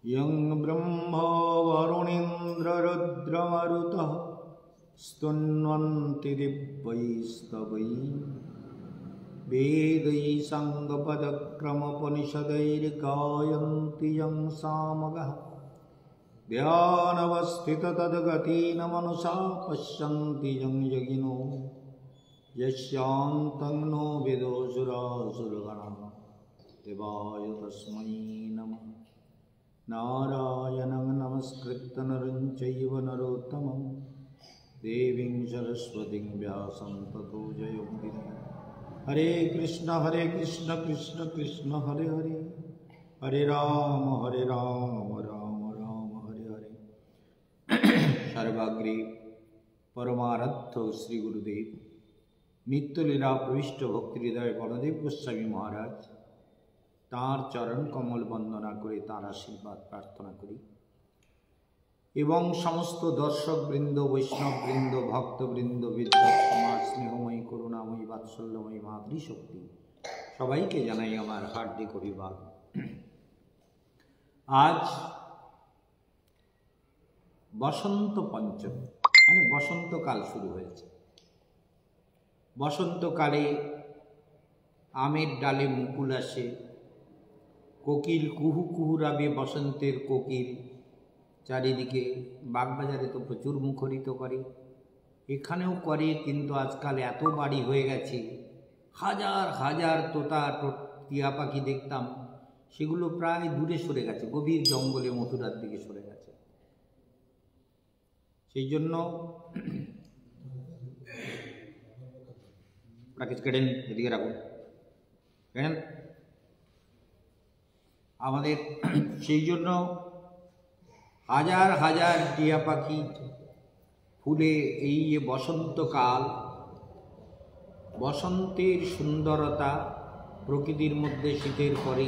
यं ब्रह्मा वरुणेन्द्ररुद्रमरुतः स्तुन्वन्ति दिव्यैस्तवैः वेदैः साङ्गपदक्रमोपनिषदैर्गायन्ति यं सामगाः ध्यानवस्थिततद्गतेन मनसा पश्यन्ति यं योगिनो यस्यान्तं नो विदुषुरासुरगणाः देवाय तस्मै नमः। नारायणं नमस्कृत्य नरं चैव नरोत्तमं देवीं सरस्वतीं व्यासं ततो जयमुदीरये। हरे कृष्ण कृष्ण कृष्ण हरे हरे, हरे राम राम राम हरे हरे। सर्वाग्रे परमाराध्य श्री गुरुदेव नित्यलीला प्रविष्ट भक्तिहृदय गणदेव गोस्वामी महाराज तार चरण कमल बंदना करे तार आशीर्वाद प्रार्थना करी एवं समस्त दर्शक बृंद वैष्णव बृंद भक्तबृंद विद्या समाज स्नेहमयी करुणामयी वात्सल्यमयी मातृशक्ति सबाइके जानाई आमार हार्दिक अभिवादन। आज बसंत पंचमी माने बसंतकाल शुरू हয়েছে। बसंतकाले आमेर डाले मुकुल आसे, कोकिल कुहू कुहुराबे बसंतेर कोकिल चारिदिके बागबाजारे तो प्रचुर मुखरित करे, एखानेও करे किन्तु आजकल एत बाड़ी हয়ে গেছে হাজার হাজার তোতা টিয়া পাখি দেখতাম সেগুলো প্রায় দূরে সরে গেছে, গভীর জঙ্গলে মথুরার দিকে সরে গেছে। সেই জন্য কিছু কেটেন এদিকে রাখুন কেন আমাদের সেই জন্য হাজার হাজার টিয়া পাখি ফুলে এই যে বসন্তকাল বসন্তের সুন্দরতা প্রকৃতির মধ্যে শীতের পরে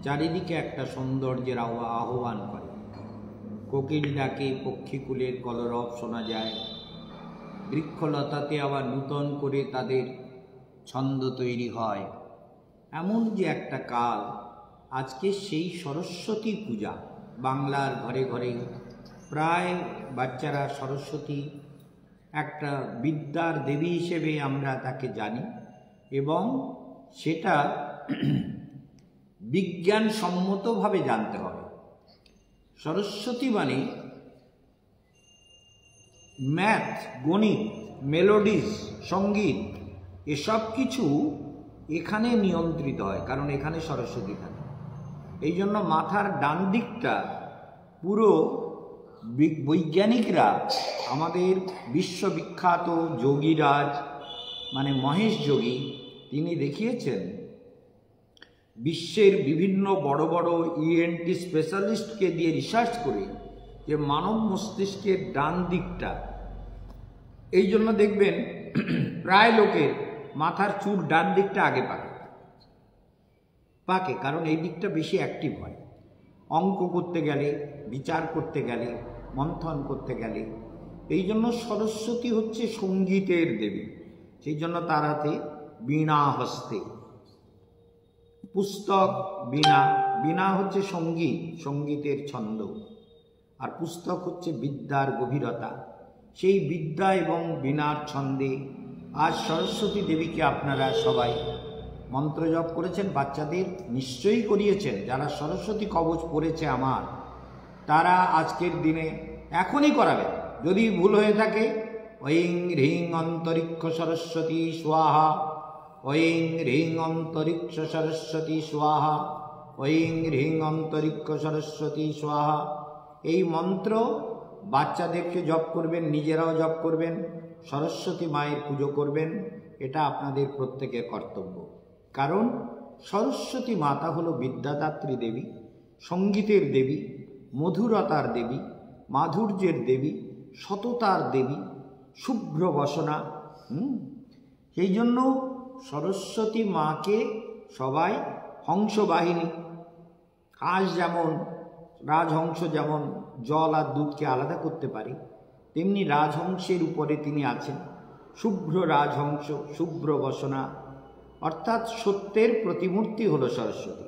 চারিদিকে একটা সৌন্দর্যের আহ্বান করে। কোকিল ডাকে, পক্ষীকুলের কলরব শোনা যায়, বৃক্ষলতাতে আবার নূতন করে তাদের ছন্দ তৈরি হয়। এমন যে একটা কাল আজকে সেই সরস্বতী পূজা বাংলার ঘরে ঘরে প্রায় বাচ্চারা সরস্বতী একটা বিদ্যার দেবী হিসেবে আমরা তাকে জানি এবং সেটা বিজ্ঞানসম্মতভাবে জানতে হবে। সরস্বতী মানে ম্যাথ, গণিত, মেলোডিজ, সঙ্গীত এসব কিছু এখানে নিয়ন্ত্রিত হয়, কারণ এখানে সরস্বতী থাকে। এই জন্য মাথার ডান দিকটা পুরো বৈজ্ঞানিকরা আমাদের বিশ্ববিখ্যাত যোগীরাজ মানে মহেশ যোগী তিনি দেখিয়েছেন বিশ্বের বিভিন্ন বড় বড় ইএনটি স্পেশালিস্টকে দিয়ে রিসার্চ করে যে মানব মস্তিষ্কের ডান দিকটা, এই জন্য দেখবেন প্রায় লোকের মাথার চুল ডান দিকটা আগে পাকে, কারণ এই দিকটা বেশি অ্যাক্টিভ হয়। অঙ্ক করতে গেলে, বিচার করতে গেলে, মন্থন করতে গেলে। এই জন্য সরস্বতী হচ্ছে সঙ্গীতের দেবী, সেই জন্য তার হাতে বীণা হস্তে, পুস্তক বীণা, বীণা হচ্ছে সঙ্গীত, সঙ্গীতের ছন্দ, আর পুস্তক হচ্ছে বিদ্যার গভীরতা। সেই বিদ্যা এবং বীণার ছন্দে আজ সরস্বতী দেবীকে আপনারা সবাই মন্ত্র জপ করেছেন, বাচ্চাদের নিশ্চয়ই করিয়েছেন। যারা সরস্বতী কবচ পড়েছে আমার, তারা আজকের দিনে এখনই করাবেন। যদি ভুল হয়ে থাকে ঐং হ্রিং অন্তরিক্ষ সরস্বতী স্বাহা, ঐং হ্রিং অন্তরিক্ষ সরস্বতী স্বাহা, ঐং হ্রিং অন্তরিক্ষ সরস্বতী স্বাহা, এই মন্ত্র বাচ্চাদেরকে জপ করবেন, নিজেরাও জপ করবেন, সরস্বতী মায়ের পুজো করবেন। এটা আপনাদের প্রত্যেকের কর্তব্য, কারণ সরস্বতী মাতা হলো বিদ্যাদাত্রী দেবী, সঙ্গীতের দেবী, মধুরতার দেবী, মাধুর্যের দেবী, সততার দেবী, শুভ্র বসনা। সেই জন্য সরস্বতী মাকে সবাই হংসবাহিনী, হাঁস যেমন রাজহংস যেমন জল আর দুধকে আলাদা করতে পারে, তেমনি রাজহংসের উপরে তিনি আছেন। শুভ্র রাজহংস, শুভ্র বসনা, অর্থাৎ সত্যের প্রতিমূর্তি হলো সরস্বতী।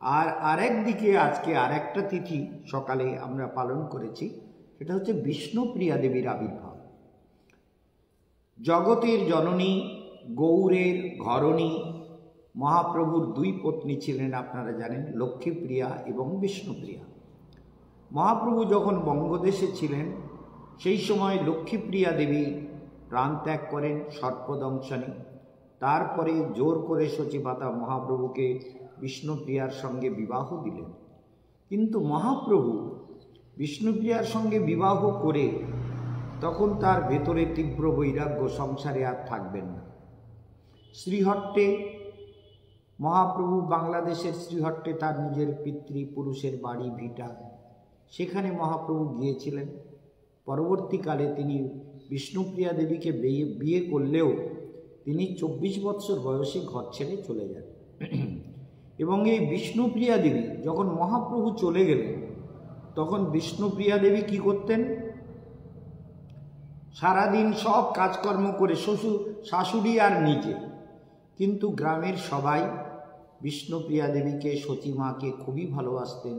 আর আরেকদিকে আজকে আরেকটা তিথি সকালে আমরা পালন করেছি, সেটা হচ্ছে বিষ্ণুপ্রিয়া দেবীর আবির্ভাব। জগতের জননী, গৌরের ঘরণী মহাপ্রভুর দুই পত্নী ছিলেন, আপনারা জানেন, লক্ষ্মীপ্রিয়া এবং বিষ্ণুপ্রিয়া। মহাপ্রভু যখন বঙ্গদেশে ছিলেন সেই সময় লক্ষ্মীপ্রিয়া দেবী প্রাণ ত্যাগ করেন সর্পদংশনে। তারপরে জোর করে সচিমাতা মহাপ্রভুকে বিষ্ণুপ্রিয়ার সঙ্গে বিবাহ দিলেন। কিন্তু মহাপ্রভু বিষ্ণুপ্রিয়ার সঙ্গে বিবাহ করে তখন তার ভেতরে তীব্র বৈরাগ্য, সংসারে আর থাকবেন না। শ্রীহট্টে মহাপ্রভু, বাংলাদেশের শ্রীহট্টে তার নিজের পিতৃপুরুষের বাড়ি ভিটা, সেখানে মহাপ্রভু গিয়েছিলেন। পরবর্তীকালে তিনি বিষ্ণুপ্রিয়া দেবীকে বিয়ে করলেও তিনি 24 বৎসর বয়সে ঘর ছেড়ে চলে যান। এবং এই বিষ্ণুপ্রিয়া দেবী যখন মহাপ্রভু চলে গেলেন, তখন বিষ্ণুপ্রিয়া দেবী কি করতেন? সারাদিন সব কাজকর্ম করে শাশুড়ি আর নিজে, কিন্তু গ্রামের সবাই বিষ্ণুপ্রিয়া দেবীকে, সচিমাকে খুবই ভালোবাসতেন।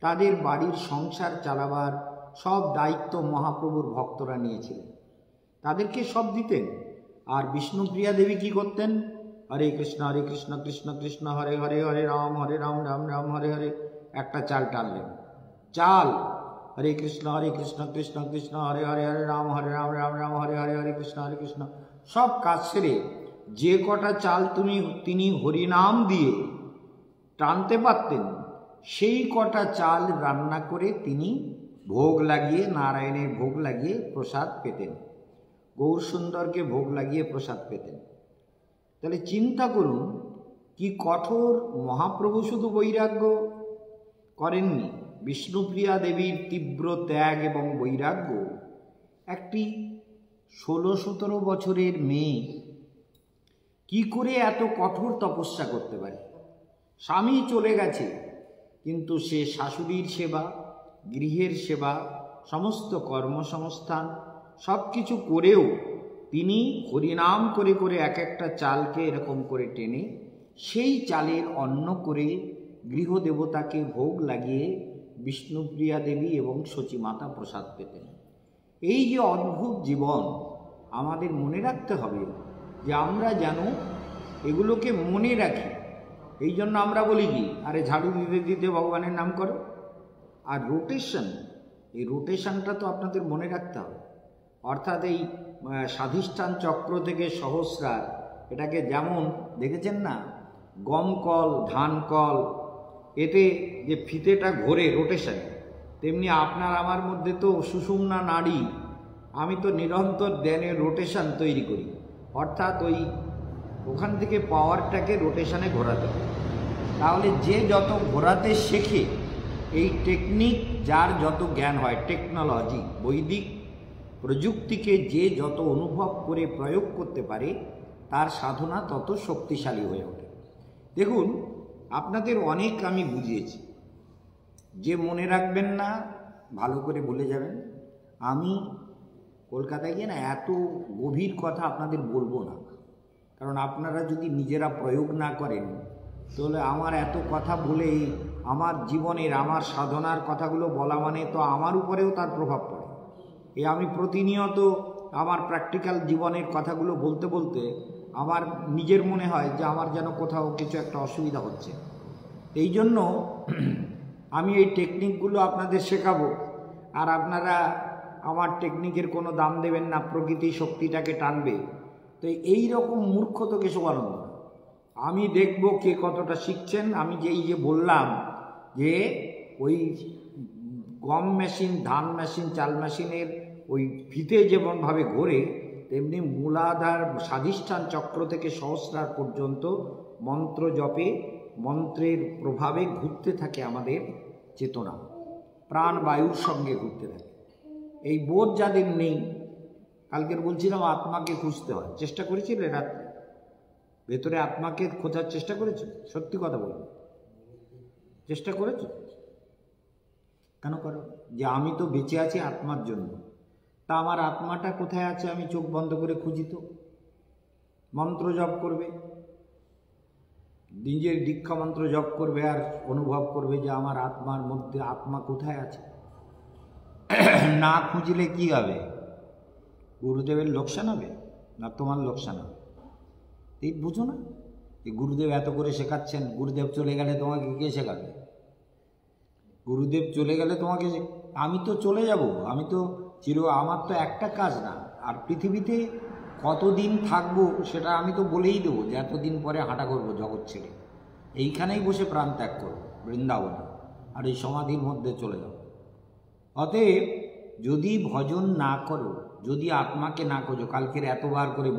তাদের বাড়ির সংসার চালাবার সব দায়িত্ব মহাপ্রভুর ভক্তরা নিয়েছিলেন, তাদেরকে সব দিতেন। আর বিষ্ণুপ্রিয়া দেবী কি করতেন? হরে কৃষ্ণ কৃষ্ণ কৃষ্ণ হরে হরে, হরে রাম রাম রাম হরে হরে। একটা চাল টানলেন, চাল হরে কৃষ্ণ কৃষ্ণ কৃষ্ণ হরে হরে, হরে রাম রাম রাম হরে হরে, হরে কৃষ্ণ। সব কাজ সেরে যে কটা চাল তিনি হরিনাম দিয়ে টানতে পারতেন, সেই কটা চাল রান্না করে তিনি ভোগ লাগিয়ে, নারায়ণের ভোগ লাগিয়ে প্রসাদ পেতেন, গৌরসুন্দরকে ভোগ লাগিয়ে প্রসাদ পেতেন। তাহলে চিন্তা করুন কি কঠোর! মহাপ্রভু শুধু বৈরাগ্য করেননি, বিষ্ণুপ্রিয়া দেবীর তীব্র ত্যাগ এবং বৈরাগ্য। একটি 16-17 বছরের মেয়ে কি করে এত কঠোর তপস্যা করতে পারে? স্বামী চলে গেছে, কিন্তু সে শাশুড়ির সেবা, গৃহের সেবা, সমস্ত কর্মসংস্থান সব কিছু করেও তিনি হরিনাম করে করে এক একটা চালকে এরকম করে টেনে সেই চালের অন্ন করে গৃহদেবতাকে ভোগ লাগিয়ে বিষ্ণুপ্রিয়া দেবী এবং সচিমাতা প্রসাদ পেতেন। এই যে অদ্ভুত জীবন, আমাদের মনে রাখতে হবে যে আমরা যেন এগুলোকে মনে রাখি। এই জন্য আমরা বলি কি, আরে ঝাড়ু দিতে দিতে ভগবানের নাম করো। আর রোটেশন, এই রোটেশনটা তো আপনাদের মনে রাখতে হবে। অর্থাৎ এই স্বাধিষ্ঠান চক্র থেকে সহস্রার, এটাকে যেমন দেখেছেন না, গম কল, ধান কল, এতে যে ফিতেটা ঘোরে রোটেশন, তেমনি আপনার আমার মধ্যে তো সুষুম্না নাড়ি, আমি তো নিরন্তর ধ্যানের রোটেশন তৈরি করি। অর্থাৎ ওখান থেকে পাওয়ারটাকে রোটেশনে ঘোরাতে হবে। তাহলে যে যত ঘোরাতে শেখে, এই টেকনিক, যার যত জ্ঞান হয়, টেকনোলজি, বৈদিক প্রযুক্তিকে যে যত অনুভব করে প্রয়োগ করতে পারে, তার সাধনা তত শক্তিশালী হয়ে ওঠে। দেখুন, আপনাদের অনেক আমি বুঝিয়েছি, যে মনে রাখবেন না ভালো করে ভুলে যাবেন। আমি কলকাতায় গিয়ে না এত গভীর কথা আপনাদের বলবো না, কারণ আপনারা যদি নিজেরা প্রয়োগ না করেন, তাহলে আমার এত কথা বলে আমার জীবনের, আমার সাধনার কথাগুলো বলা মানে তো আমার উপরেও তার প্রভাব পড়ে। আমি প্রতিনিয়ত আমার প্র্যাকটিক্যাল জীবনের কথাগুলো বলতে বলতে আমার নিজের মনে হয় যে আমার যেন কোথাও কিছু একটা অসুবিধা হচ্ছে। এই জন্য আমি এই টেকনিকগুলো আপনাদের শেখাবো, আর আপনারা আমার টেকনিকের কোনো দাম দেবেন না, প্রকৃতি শক্তিটাকে টানবে। তো এই রকম মূর্খ তো কেশবানন্দ। আমি দেখব কে কতটা শিখছেন। আমি যে বললাম যে ওই গম মেশিন, ধান মেশিন, চাল মেশিনের ওই ফিতে যেমনভাবে ঘোরে, তেমনি মূলাধার স্বাধিষ্ঠান চক্র থেকে সহস্রার পর্যন্ত মন্ত্র জপে, মন্ত্রের প্রভাবে ঘুরতে থাকে আমাদের চেতনা, প্রাণ বায়ুর সঙ্গে ঘুরতে থাকে। এই বোধ যাদের নেই, কালকের বলছিলাম আত্মাকে খুঁজতে হয়, চেষ্টা করেছিলে রাত্রে? ভেতরে আত্মাকে খোঁজার চেষ্টা করেছো? সত্যি কথা বলবো, চেষ্টা করেছো? কেন করো? যে আমি তো বেঁচে আছি আত্মার জন্য, তা আমার আত্মাটা কোথায় আছে? আমি চোখ বন্ধ করে খুঁজি তো। মন্ত্র জপ করবে, নিজের দীক্ষা মন্ত্র জপ করবে আর অনুভব করবে যে আমার আত্মার মধ্যে আত্মা কোথায় আছে। না খুঁজলে কি হবে? গুরুদেবের লোকসান হবে না তোমার লোকসান হবে? এই বুঝো না যে গুরুদেব এত করে শেখাচ্ছেন, গুরুদেব চলে গেলে তোমাকে কে শেখাবে? গুরুদেব চলে গেলে তোমাকে, আমি তো চলে যাব, আমি তো আমার তো একটা কাজ না, আর পৃথিবীতে কতদিন থাকবো সেটা আমি তো বলেই দেবো যে এতদিন পরে হাঁটা করবো জগৎ ছেড়ে, এইখানেই বসে প্রাণ ত্যাগ করবো বৃন্দাবনে, আর এই সমাধির মধ্যে চলে যাব। অতএব যদি ভজন না করো, যদি আত্মাকে না খোঁজো, কালকের এতবার করে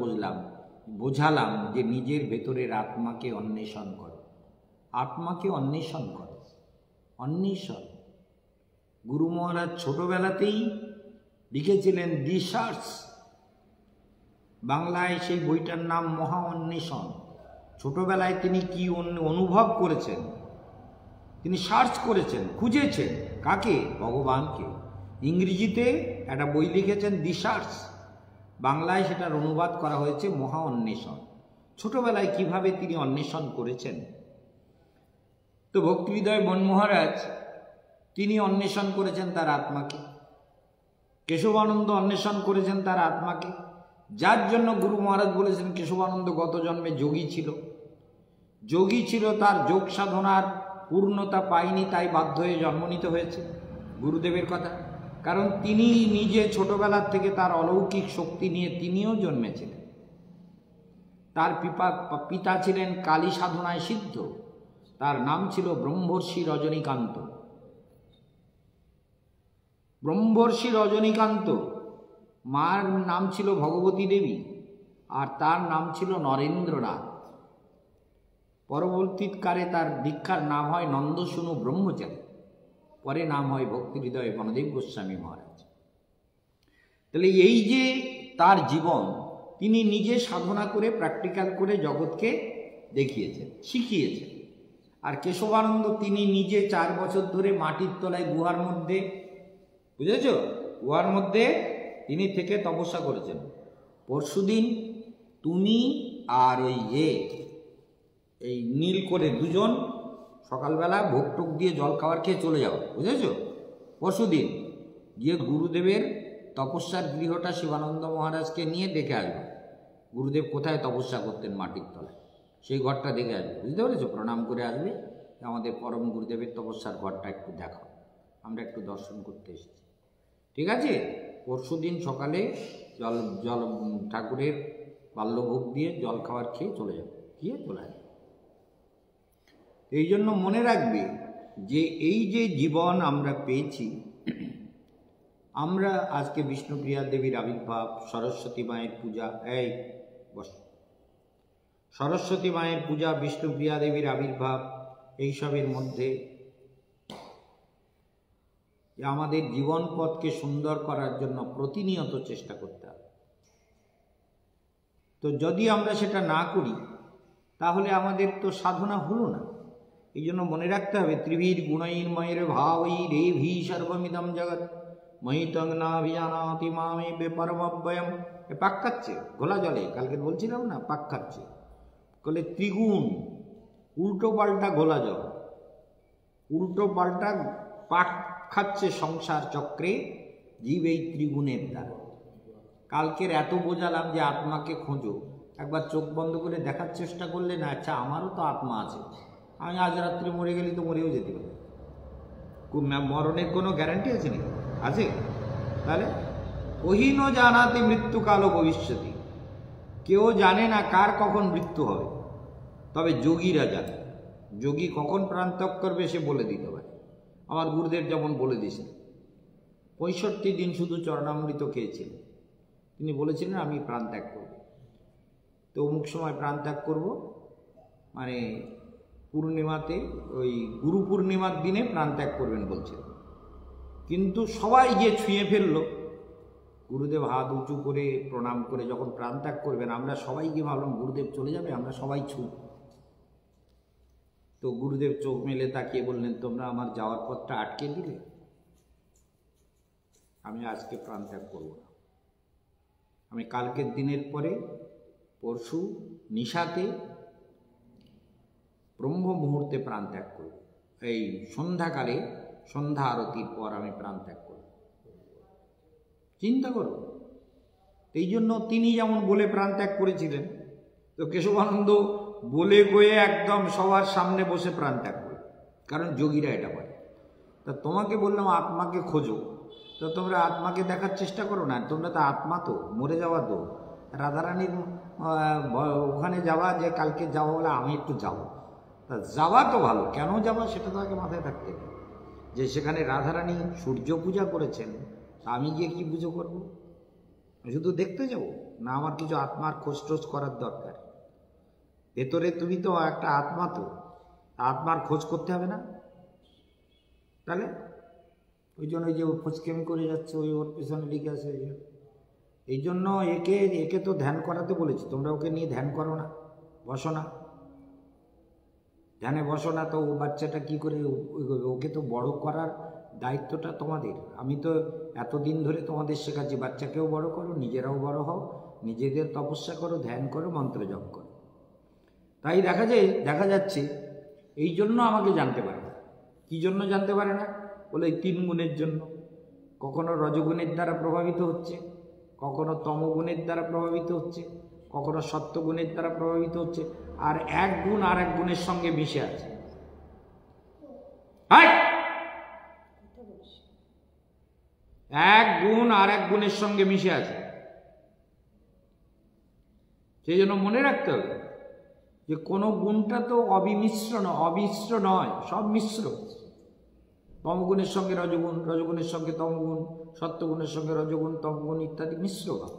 বোঝালাম যে নিজের ভেতরের আত্মাকে অন্বেষণ করো, আত্মাকে অন্বেষণ করো, অন্বেষণ। গুরু মহারাজ ছোটবেলাতেই লিখেছিলেন দি সার্চ, বাংলায় সেই বইটার নাম মহা অন্বেষণ। ছোটবেলায় তিনি কি অনুভব করেছেন, তিনি সার্চ করেছেন, খুঁজেছেন কাকে? ভগবানকে। ইংরেজিতে একটা বই লিখেছেন দি সার্চ, বাংলায় সেটার অনুবাদ করা হয়েছে মহা অন্বেষণ। ছোটবেলায় কিভাবে তিনি অন্বেষণ করেছেন। তো ভক্তিহৃদয় বন মহারাজ তিনি অন্বেষণ করেছেন তার আত্মাকে, কেশবানন্দ অন্বেষণ করেছেন তার আত্মাকে, যার জন্য গুরু মহারাজ বলেছেন কেশবানন্দ গত জন্মে যোগী ছিল, যোগী ছিল, তার যোগ সাধনার পূর্ণতা পায়নি, তাই বাধ্য হয়ে জন্ম নিতে হয়েছে। গুরুদেবের কথা, কারণ তিনি নিজে ছোটবেলার থেকে তার অলৌকিক শক্তি নিয়ে তিনিও জন্মেছিলেন। তার পিতা ছিলেন কালী সাধনায় সিদ্ধ, তার নাম ছিল ব্রহ্মর্ষি রজনীকান্ত। ব্রহ্মর্ষি রজনীকান্ত, মার নাম ছিল ভগবতী দেবী, আর তার নাম ছিল নরেন্দ্রনাথ। পরবর্তীকালে তার দীক্ষার নাম হয় নন্দসুনু ব্রহ্মচারী, পরে নাম হয় ভক্তিহৃদয় বনদেব গোস্বামী মহারাজ। তাহলে এই যে তার জীবন, তিনি নিজে সাধনা করে প্র্যাকটিক্যাল করে জগৎকে দেখিয়েছেন, শিখিয়েছেন। আর কেশবানন্দ তিনি নিজে 4 বছর ধরে মাটির তলায় গুহার মধ্যে, বুঝেছ, গুহার মধ্যে তিনি থেকে তপস্যা করেছেন। পরশুদিন তুমি আর এই নীল করে দুজন সকালবেলা ভোগ টোক দিয়ে জল খাবার খেয়ে চলে যাও, বুঝেছ? পরশুদিন গিয়ে গুরুদেবের তপস্যার গৃহটা শিবানন্দ মহারাজকে নিয়ে দেখে আসবে। গুরুদেব কোথায় তপস্যা করতেন মাটির তলায়, সেই ঘরটা দেখে আসবে, বুঝতে পেরেছো? প্রণাম করে আসবে, আমাদের পরম গুরুদেবের তপস্যার ঘরটা একটু দেখাও, আমরা একটু দর্শন করতে এসেছি, ঠিক আছে? পরশুদিন সকালে জল ঠাকুরের বাল্যভোগ দিয়ে জল খাবার খেয়ে চলে যাবে, গিয়ে চলে আসবে। এই জন্য মনে রাখবে যে এই যে জীবন আমরা পেয়েছি, আমরা আজকে বিষ্ণুপ্রিয়া দেবীর আবির্ভাব, সরস্বতী মায়ের পূজা, সরস্বতী মায়ের পূজা, বিষ্ণুপ্রিয়া দেবীর আবির্ভাব, এইসবের মধ্যে আমাদের জীবন পথকে সুন্দর করার জন্য প্রতিনিয়ত চেষ্টা করতে হবে। তো যদি আমরা সেটা না করি তাহলে আমাদের তো সাধনা হলো না। এই জন্য মনে রাখতে হবে ত্রিভীর গুণৈর ময়ের ভাবৈ রেভি সর্বমিদম জগৎ মহিতং নাভিজানাতি মামে বেপরমব্যয়ম। এ পাক খাচ্ছে ঘোলা জলে, কালকে বলছিলাম না, পাক খাচ্ছে। বলে ত্রিগুণ, উল্টো পাল্টা ঘোলা জল, উল্টো পাল্টা পাক খাচ্ছে সংসার চক্রে জীব এই ত্রিগুণের দ্বারা। কালকের এত বোঝালাম যে আত্মাকে খোঁজো, একবার চোখ বন্ধ করে দেখার চেষ্টা করলে না, আচ্ছা আমারও তো আত্মা আছে, আমি আজ রাত্রে মরে গেলে তো মরেও যেতে পারি, মরণের কোনো গ্যারান্টি আছে নাকি? আছে? তাহলে কহিন জানাতে মৃত্যুকাল ভবিষ্যতি, কেউ জানে না কার কখন মৃত্যু হবে, তবে যোগীরা জানে। যোগী কখন প্রাণ ত্যাগ করবে সে বলে দিতে পারে। আমার গুরুদেব যেমন বলে দিয়েছেন, 65 দিন শুধু চরণামৃত খেয়েছিলেন, তিনি বলেছিলেন আমি প্রাণ ত্যাগ করব, তো অমুক সময় প্রাণ ত্যাগ করব, মানে পূর্ণিমাতে, ওই গুরু পূর্ণিমার দিনে প্রাণ ত্যাগ করবেন বলছিলেন। কিন্তু সবাই গিয়ে ছুঁয়ে ফেলল, গুরুদেব হাত উঁচু করে প্রণাম করে যখন প্রাণ ত্যাগ করবেন, আমরা সবাই গিয়ে ভাবলাম গুরুদেব চলে যাবে, আমরা সবাই ছুঁ। তো গুরুদেব চোখ মেলে তাকিয়ে বললেন, তোমরা আমার যাওয়ার পথটা আটকে দিলে, আমি আজকে প্রাণ ত্যাগ করব না। আমি কালকের দিনের পরে পরশু নিশাতে ব্রহ্ম মুহূর্তে প্রাণ ত্যাগ করব, এই সন্ধ্যাকালে সন্ধ্যা আরতির পর আমি প্রাণ ত্যাগ করব। চিন্তা করো। এই জন্য তিনি যেমন বলে প্রাণ ত্যাগ করেছিলেন, তো কেশবানন্দ বলে গয়ে একদম সবার সামনে বসে প্রাণ ত্যাগ করে, কারণ যোগীরা এটা করে। তা তোমাকে বললাম আত্মাকে খোঁজো, তো তোমরা আত্মাকে দেখার চেষ্টা করো না। তোমরা তো আত্মা, তো মরে যাওয়া, তো রাধারানীর ওখানে যাওয়া, যে কালকে যাওয়া বলে আমি একটু যাবো, তা যাওয়া তো ভালো, কেন যাওয়া সেটা তো আগে মাথায় থাকতে হবে। যে সেখানে রাধারানী সূর্য পূজা করেছেন, আমি গিয়ে কি পুজো করব? শুধু দেখতে যাব না? আমার কিছু আত্মার খোঁজ টোজ করার দরকার। ভেতরে তুমি তো একটা আত্মা, তো আত্মার খোঁজ করতে হবে না? তাহলে ওই জন্য ওই যে খোঁজকেমি করে যাচ্ছে, ওই ওর পেছনে লিখে আছে। এই জন্য একে তো ধ্যান করাতে বলেছি, তোমরা ওকে নিয়ে ধ্যান করো না, বসো না, ধ্যানে বসো না। তো ও বাচ্চাটা কি করে? ওকে তো বড় করার দায়িত্বটা তোমাদের। আমি তো এতদিন ধরে তোমাদের শেখাচ্ছি, বাচ্চাকেও বড় করো, নিজেরাও বড় হও, নিজেদের তপস্যা করো, ধ্যান করো, মন্ত্র জপ করো। তাই দেখা যাচ্ছে এই জন্য আমাকে জানতে পারে না। কি জন্য জানতে পারে না? বলে এই 3 গুণের জন্য। কখনো রজগুণের দ্বারা প্রভাবিত হচ্ছে, কখনো তমগুণের দ্বারা প্রভাবিত হচ্ছে, কখনো সত্যগুণের দ্বারা প্রভাবিত হচ্ছে, আর এক গুণ আর এক গুণের সঙ্গে মিশে আছে। এক গুণ আর এক গুণের সঙ্গে মিশে আছে। সেই জন্য মনে রাখতে হবে যে কোনো গুণটা তো অবিমিশ্র নয়, সব মিশ্র। তমগুণের সঙ্গে রজগুণ, রজগুণের সঙ্গে তমগুণ, সত্যগুণের সঙ্গে রজগুণ, তমগুণ ইত্যাদি মিশ্র ভাব।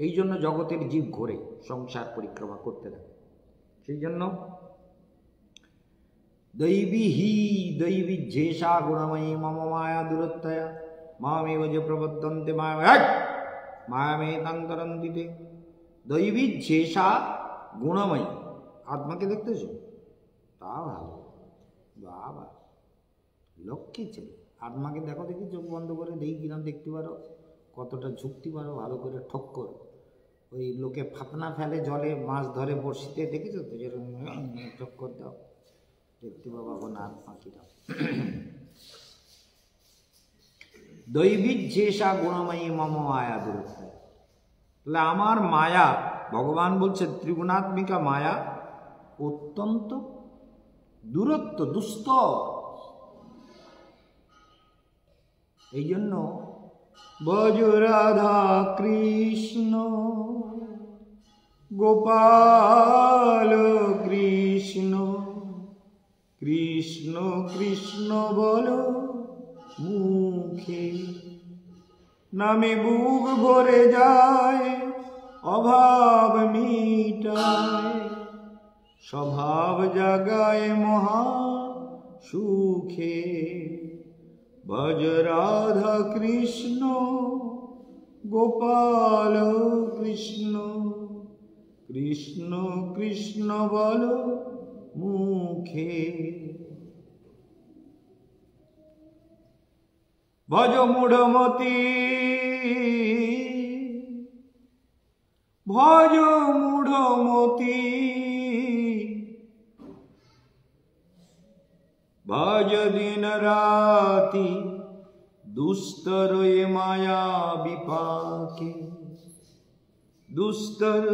এই জন্য জগতের জীব ঘোরে, সংসার পরিক্রমা করতে থাকে। সেই জন্য দৈবী যেষা গুণময়ী মম মায়া দুরত্তয়া মামেব যে প্রবদ্ধন্তে মায়ামেতাং তরন্তিতে। দৈবী যেষা গুণময়ী, আত্মাকে দেখতেছ? তা ভালো, বাবা লক্ষ্মী ছেলে। আত্মাকে দেখো দেখি, চোখ বন্ধ করে দেখি কিরম দেখতে পারো, কতটা ঝুঁকতে পারো, ভালো করে ঠক করো। ওই লোকে ফাতনা ফেলে জলে, মাছ ধরে বড়শিতে, দেখেছো তো? যেরকম ঠক্কর দাও, দেখতে পাবো এখন আত্মা কিরম। দৈবিক যেষা গুণময়ী মম মায়া দূরত্ব। তাহলে আমার মায়া, ভগবান বলছে ত্রিগুণাত্মিকা মায়া অত্যন্ত দূরত্ব, দুস্তর। এই জন্য ভজ রাধা কৃষ্ণ গোপাল কৃষ্ণ, কৃষ্ণ কৃষ্ণ বলো মুখে, নামে বুক ভরে যায়, অভাব মিটায়, স্বভাব জাগায় মহা সুখে। ভজ রাধা কৃষ্ণ গোপাল কৃষ্ণ, কৃষ্ণ কৃষ্ণ বলো মুখে। ভজ মূঢ়মতি, ভজ মূঢ়মতি, ভজ দিন রাতি, দুস্তর এ মায়া বিপাকে। দুস্তর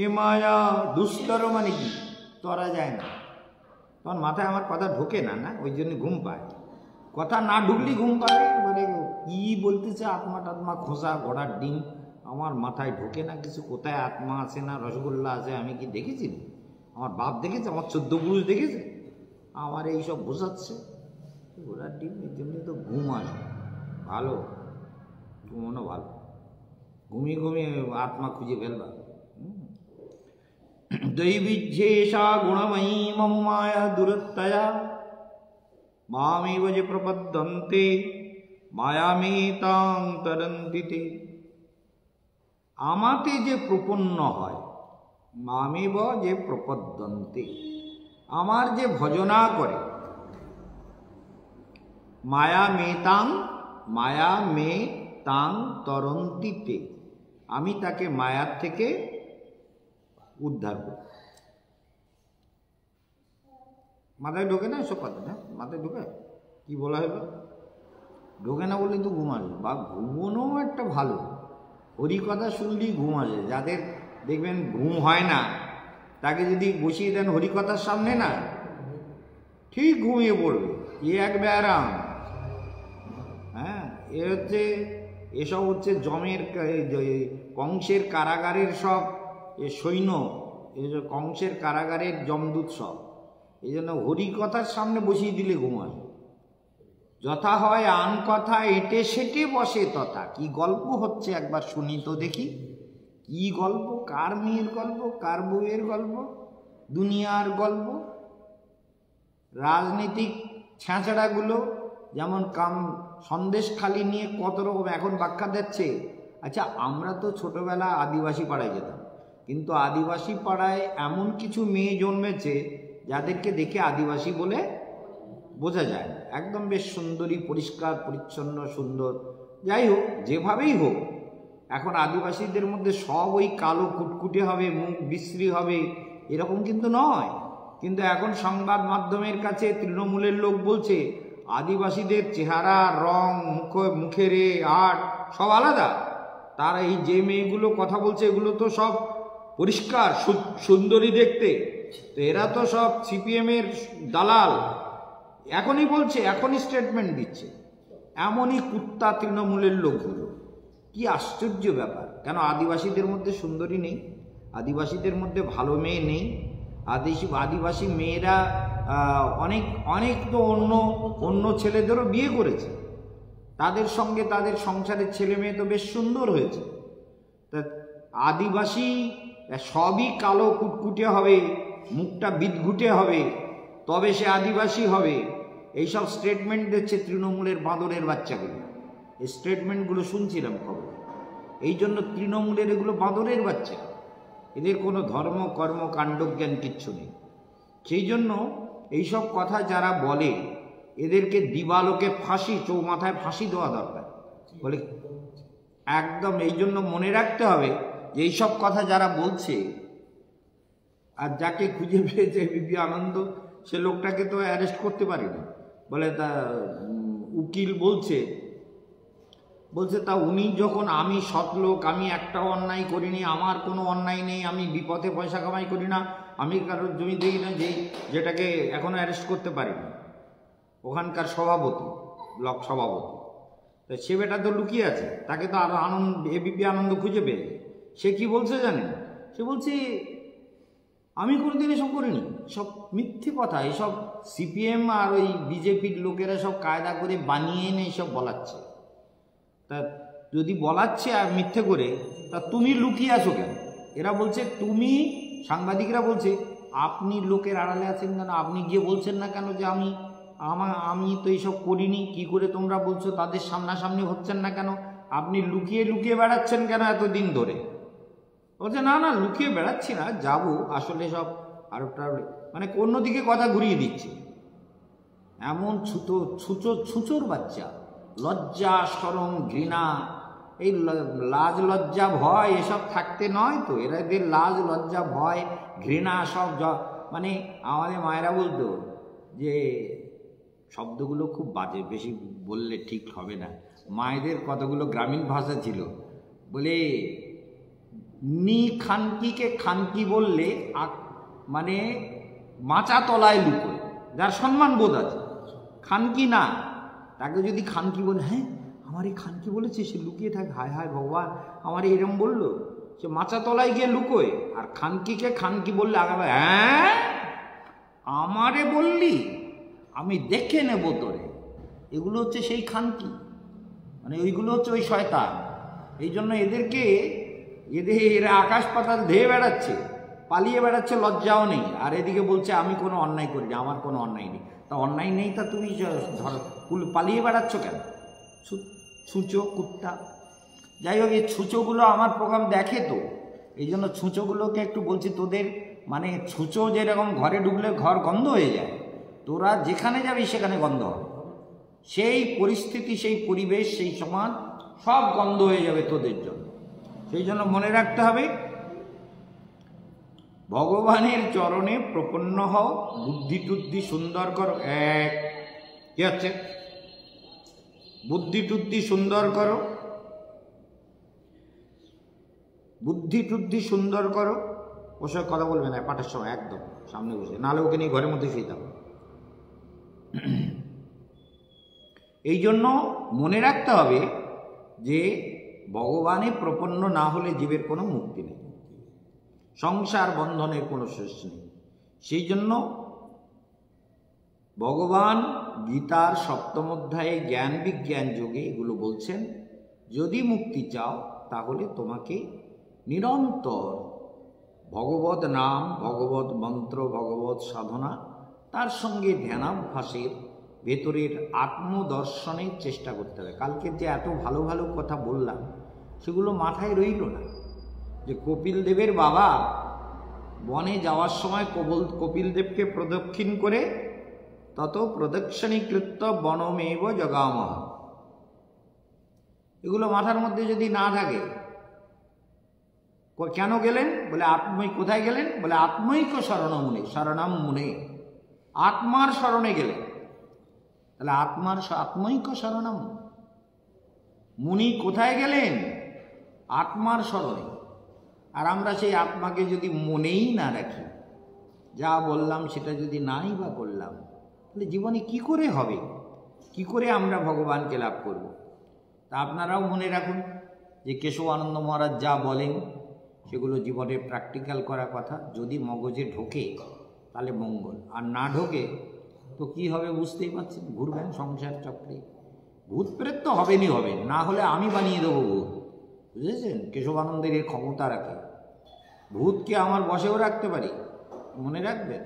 এ মায়া, দুস্তর মানে কি? তরা যায় না। তখন মাথায় আমার কথা ঢোকে না, না ওই জন্য ঘুম পায়। কথা না ঢুকলেই ঘুম পাবে, মানে কি বলতেছে আত্মা টাত্মা খোঁসা ঘোড়ার ডিম, আমার মাথায় ঢোকে না কিছু। কোথায় আত্মা আছে না রসগোল্লা আছে আমি কি দেখেছি? আমার বাপ দেখেছে? আমার 14 পুরুষ দেখেছে? আমার এইসব বোঝাচ্ছে ঘোড়ার ডিম। এই জন্য তো ঘুম আসে। ভালো ঘুমানো ভালো, ঘুমিয়ে ঘুমিয়ে আত্মা খুঁজে ফেলবা। দৈবিজ্যেষা গুণময়ী মম মায়া দুরত্তয়া মামেব যে প্রপদ্যন্তে মায়ামেতাং তরন্তিতে। আমাতে যে প্রপন্ন হয়, মামেব যে প্রপদ্যন্তে, আমার যে ভজনা করে, মায়ামেতাং, মায়ামেতাং তরন্তিতে, আমি তাকে মায়ার থেকে উদ্ধার করি। মাথায় ঢোকে না এসব কথা, না মাথায় ঢোকে? কি বলা হলো? ঢোকে না বললে তো ঘুম আসবে, বা ঘুমোনো একটা ভালো, হরিকথা শুনলেই ঘুম আসে। যাদের দেখবেন ঘুম হয় না, তাকে যদি বসিয়ে দেন হরিকথার সামনে না, ঠিক ঘুমিয়ে পড়বে। এক ব্যায়াম। হ্যাঁ, এসব হচ্ছে জমের কংসের কারাগারের সব সৈন্য, কংসের কারাগারের যমদূত সব। এই জন্য হরিকথার সামনে বসিয়ে দিলে ঘুমায়। যথা হয় আন কথা এঁটে সেটে বসে তথা। কি গল্প হচ্ছে একবার শুনি তো দেখি। কি গল্প? কার মেয়ের গল্প, কার বউয়ের গল্প, দুনিয়ার গল্প। রাজনীতিক ছ্যাঁচড়াগুলো যেমন সন্দেশখালি নিয়ে কত রকম এখন ব্যাখ্যা দিচ্ছে। আচ্ছা, আমরা তো ছোটবেলা আদিবাসী পাড়ায় যেতাম, কিন্তু আদিবাসী পাড়ায় এমন কিছু মেয়ে জন্মেছে যাদেরকে দেখে আদিবাসী বলে বোঝা যায় না। একদম বেশ সুন্দরী, পরিষ্কার পরিচ্ছন্ন, সুন্দর। যাই হোক, যেভাবেই হোক, এখন আদিবাসীদের মধ্যে সব ওই কালো কুটকুটে হবে, মুখ বিশ্রী হবে, এরকম কিন্তু নয়। কিন্তু এখন সংবাদ মাধ্যমের কাছে তৃণমূলের লোক বলছে আদিবাসীদের চেহারা, রং, মুখের আর্ট সব আলাদা। তারা এই যে মেয়েগুলো কথা বলছে এগুলো তো সব পরিষ্কার সুন্দরী দেখতে, তো এরা তো সব সিপিএমের দালাল। এখনই বলছে, এখনই স্টেটমেন্ট দিচ্ছে। এমনই কুত্তা তৃণমূলের লোকগুলো। কি আশ্চর্য ব্যাপার! কেন আদিবাসীদের মধ্যে সুন্দরী নেই? আদিবাসীদের মধ্যে ভালো মেয়ে নেই? আদিবাসী মেয়েরা অনেক অনেক তো অন্য ছেলেদেরও বিয়ে করেছে, তাদের সঙ্গে তাদের সংসারের ছেলে মেয়ে তো বেশ সুন্দর হয়েছে। তা আদিবাসী সবই কালো কুটকুটে হবে, মুখটা বিদঘুটে হবে, তবে সে আদিবাসী হবে, এইসব স্টেটমেন্ট দিচ্ছে তৃণমূলের বাঁদরের বাচ্চাগুলো। এই স্টেটমেন্টগুলো শুনছিলাম খবর। এই জন্য তৃণমূলের এগুলো বাঁদরের বাচ্চা, এদের কোনো ধর্ম কর্ম কাণ্ডজ্ঞান কিচ্ছু নেই। সেই জন্য এইসব কথা যারা বলে এদেরকে দিবালোকে ফাঁসি, চৌমাথায় ফাঁসি দেওয়া দরকার বলে একদম। এই জন্য মনে রাখতে হবে যে এইসব কথা যারা বলছে, আর যাকে খুঁজে পেয়েছে এবিপি আনন্দ, সে লোকটাকে তো অ্যারেস্ট করতে পারেনি। বলে তা উকিল বলছে তা উনি যখন, আমি সৎ লোক, আমি একটাও অন্যায় করিনি, আমার কোনো অন্যায় নেই, আমি বিপথে পয়সা কামাই করি না, আমি কারোর জমি দেখি না, যেটাকে এখনো অ্যারেস্ট করতে পারিনি ওখানকার সভাপতি, ব্লক সভাপতি। তা সে বেটা তো লুকিয়ে আছে, তাকে তো আরো এবিপি আনন্দ খুঁজে পেয়েছে। সে কি বলছে জানেন? সে বলছে আমি কোনোদিন এসব করিনি, সব মিথ্যে কথা, এসব সিপিএম আর ওই বিজেপির লোকেরা সব কায়দা করে বানিয়ে এনে এসব বলাচ্ছে। তা যদি বলাচ্ছে আর মিথ্যে করে, তা তুমি লুকিয়ে আছো কেন? এরা বলছে তুমি, সাংবাদিকরা বলছে আপনি লোকের আড়ালে আছেন কেন? আপনি গিয়ে বলছেন না কেন যে আমি তো এইসব করিনি? কি করে তোমরা বলছো? তাদের সামনাসামনি হচ্ছেন না কেন? আপনি লুকিয়ে লুকিয়ে বেড়াচ্ছেন কেন এতদিন ধরে? বলছে না না, লুকিয়ে বেড়াচ্ছি না, যাবো, আসলে সব আরো মানে অন্যদিকে কথা ঘুরিয়ে দিচ্ছে। এমন ছুচোর বাচ্চা। লজ্জা, শরম, ঘৃণা, এই লাজ লজ্জা ভয় এসব থাকতে নয় তো। এদের লাজ লজ্জা ভয় ঘৃণা সব মানে আমাদের মায়েরা বলতো যে শব্দগুলো খুব বাজে, বেশি বললে ঠিক হবে না। মায়েদের কতগুলো গ্রামীণ ভাষা ছিল। বলে নি খানকিকে খানকি বললে মানে মাচা তলায় লুকোয়, যার সম্মান বোধ আছে। খানকি না, তাকে যদি খানকি বলে, হ্যাঁ আমার এই খানকি বলেছে, সে লুকিয়ে থাকে, হায় হায় ভগবান আমার এরম বললো, সে মাচা তলায় গিয়ে লুকোয়। আর খানকিকে খানকি বললে আগাবে, হ্যাঁ আমারে বললি, আমি দেখে নেব তোরে। এগুলো হচ্ছে সেই খানকি, মানে ওইগুলো হচ্ছে ওই শয়তান। এই জন্য এরা আকাশ পাতাল ধেয়ে বেড়াচ্ছে, পালিয়ে বেড়াচ্ছে, লজ্জাও নেই। আর এদিকে বলছে আমি কোনো অন্যায় করিনি, আমার কোনো অন্যায় নেই। তা অন্যায় নেই, তা তুমি পালিয়ে বেড়াচ্ছ কেন? ছুঁচো কুত্তা। যাই হোক, এই ছুঁচোগুলো আমার প্রোগ্রাম দেখে তো, এই জন্য ছুঁচোগুলোকে একটু বলছি, তোদের মানে ছুঁচো যেরকম ঘরে ঢুকলে ঘর গন্ধ হয়ে যায়, তোরা যেখানে যাবি সেখানে গন্ধ হবে। সেই পরিস্থিতি, সেই পরিবেশ, সেই সমাজ সব গন্ধ হয়ে যাবে তোদের জন্য। সেই জন্য মনে রাখতে হবে, ভগবানের চরণে প্রপন্ন হও, বুদ্ধি টুদ্ধি সুন্দর করো। কি হচ্ছে? বুদ্ধি টুদ্ধি সুন্দর করো, বুদ্ধি টুদ্ধি সুন্দর করো। ওর সঙ্গে কথা বলবে না পাঠের সময়, একদম সামনে বসে, নাহলে ওকে নিয়ে ঘরের মধ্যে শুয়ে থাকো। এই জন্য মনে রাখতে হবে যে ভগবানে প্রপন্ন না হলে জীবের কোনো মুক্তি নেই, সংসার বন্ধনের কোনো শেষ নেই। সেই জন্য ভগবান গীতার 7ম অধ্যায়ে জ্ঞান বিজ্ঞান যোগে এগুলো বলছেন, যদি মুক্তি চাও তাহলে তোমাকে নিরন্তর ভগবত নাম, ভগবত মন্ত্র, ভগবত সাধনা, তার সঙ্গে ধ্যানাভ্যাসের ভেতরের আত্মদর্শনের চেষ্টা করতে হবে। কালকে যে এত ভালো ভালো কথা বললাম সেগুলো মাথায় রইল না, যে কপিল দেবের বাবা বনে যাওয়ার সময় কপিল দেবকে প্রদক্ষিণ করে তত প্রদক্ষিণীকৃত বনমেব জগামহ। এগুলো মাথার মধ্যে যদি না থাকে, কেন গেলেন? বলে কোথায় গেলেন? বলে আত্মৈক শরণমুনে, শরণম মুনে, আত্মার শরণে গেলেন। তাহলে আত্মৈক শরণম মুনি কোথায় গেলেন? আত্মার শরণে। আর আমরা সেই আত্মাকে যদি মনেই না রাখি, যা বললাম সেটা যদি নাই বা করলাম, তাহলে জীবনে কি করে হবে? কি করে আমরা ভগবানকে লাভ করব? তা আপনারাও মনে রাখুন যে কেশব আনন্দ মহারাজ যা বলেন সেগুলো জীবনে প্র্যাকটিক্যাল করা কথা। যদি মগজে ঢোকে তাহলে মঙ্গল, আর না ঢোকে তো কি হবে বুঝতেই পারছেন, ঘুরবেন সংসার চক্রে। ভূত প্রেত তো হবেনই হবেন, না হলে আমি বানিয়ে দেবো ভূত, বুঝেছেন? কেশবানন্দের এই ক্ষমতা রাখে, ভূতকে আমার বশেও রাখতে পারি, মনে রাখবেন।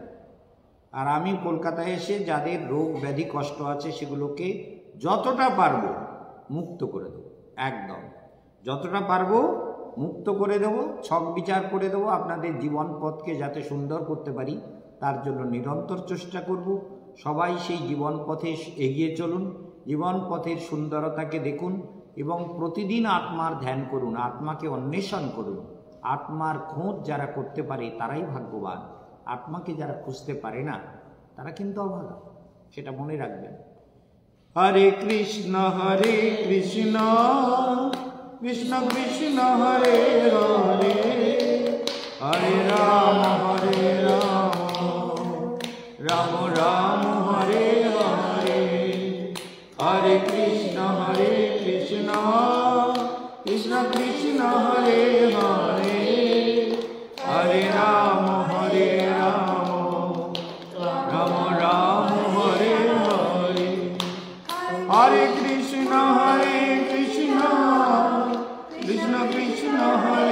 আর আমি কলকাতায় এসে যাদের রোগ ব্যাধি কষ্ট আছে সেগুলোকে যতটা পারবো মুক্ত করে দেবো, একদম যতটা পারবো মুক্ত করে দেবো, ছক বিচার করে দেবো। আপনাদের জীবন পথকে যাতে সুন্দর করতে পারি তার জন্য নিরন্তর চেষ্টা করব। সবাই সেই জীবন পথে এগিয়ে চলুন, জীবন পথের সুন্দরতাকে দেখুন এবং প্রতিদিন আত্মার ধ্যান করুন, আত্মাকে অন্বেষণ করুন। আত্মার খোঁজ যারা করতে পারে তারাই ভাগ্যবান, আত্মাকে যারা খুঁজতে পারে না তারা কিন্তু অভাগা, সেটা মনে রাখবেন। হরে কৃষ্ণ কৃষ্ণ কৃষ্ণ হরে হরে, হরে রাম রাম রাম হরে হরে, হরে কৃষ্ণ কৃষ্ণ কৃষ্ণ হরে হরে, হরে রাম রাম রাম হরে হরে, হরে কৃষ্ণ কৃষ্ণ কৃষ্ণ হরে